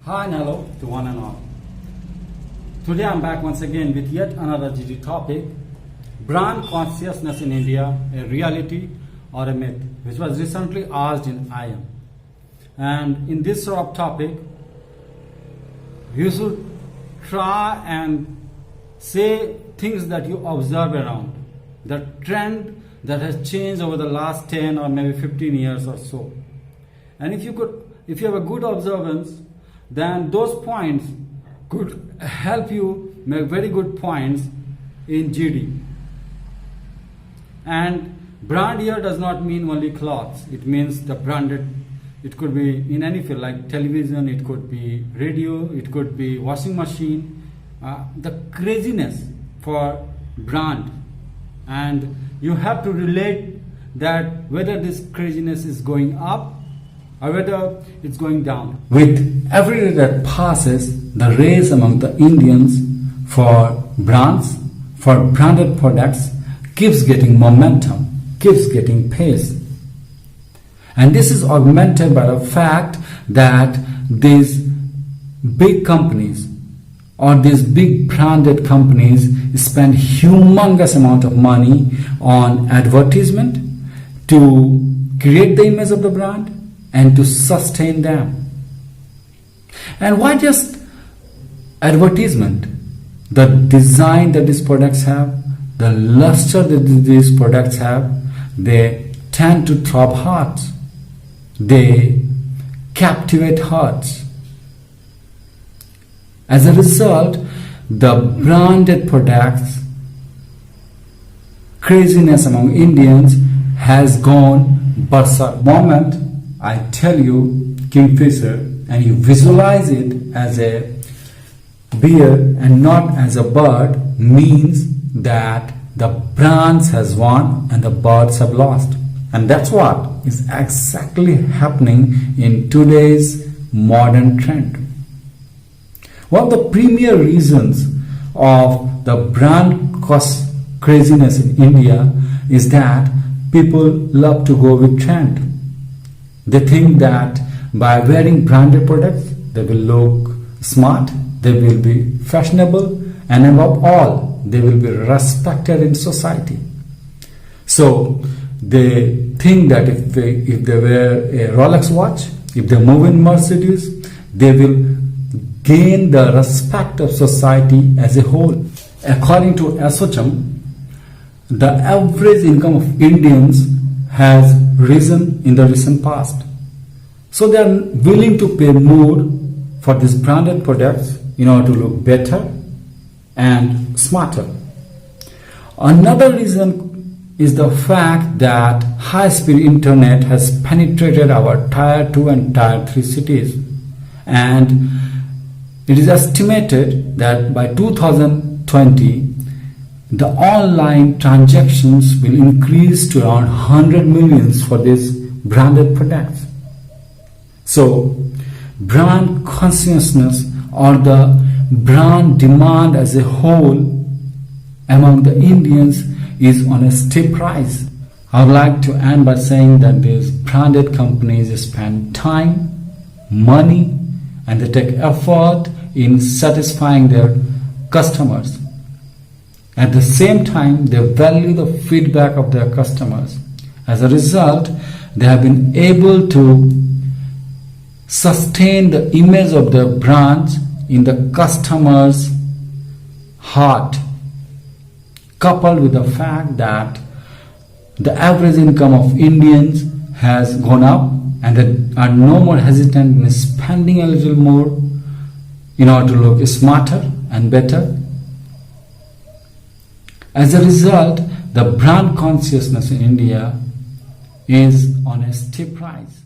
Hi and hello to one and all. Today I'm back once again with yet another GD topic, brand consciousness in India, a reality or a myth, which was recently asked in IIM. And in this sort of topic, you should try and say things that you observe around, the trend that has changed over the last 10 or maybe 15 years or so. And if you have a good observance, then those points could help you make very good points in GD. And brand here does not mean only clothes. It means the branded. It could be in any field like television, it could be radio, it could be washing machine. The craziness for brand, and you have to relate that whether this craziness is going up or whether it's going down. With every day that passes, the race among the Indians for brands, for branded products keeps getting momentum, keeps getting pace. And this is augmented by the fact that these big companies or these big branded companies spend humongous amount of money on advertisement to create the image of the brand and to sustain them. And why just advertisement? The design that these products have, the luster that these products have, they tend to throb hearts. They captivate hearts. As a result, the branded products craziness among Indians has gone berserk. Moment I tell you Kingfisher and you visualize it as a bear and not as a bird, means that the brands has won and the birds have lost. And that's what is exactly happening in today's modern trend. One of the premier reasons of the brand cost craziness in India is that people love to go with trend. They think that by wearing branded products, they will look smart, they will be fashionable, and above all, they will be respected in society. So they think that if they wear a Rolex watch, if they move in Mercedes, they will gain the respect of society as a whole. According to ASSOCHAM, the average income of Indians has risen in the recent past. So they are willing to pay more for these branded products in order to look better and smarter. Another reason is the fact that high-speed internet has penetrated our tier 2 and tier 3 cities, and it is estimated that by 2020 the online transactions will increase to around 100 millions for these branded products. So brand consciousness or the brand demand as a whole among the Indians is on a steep rise. I would like to end by saying that these branded companies spend time, money, and they take effort in satisfying their customers. At the same time, they value the feedback of their customers. As a result, they have been able to sustain the image of their brands in the customer's heart, coupled with the fact that the average income of Indians has gone up and they are no more hesitant in spending a little more in order to look smarter and better. As a result, the brand consciousness in India is on a steep rise.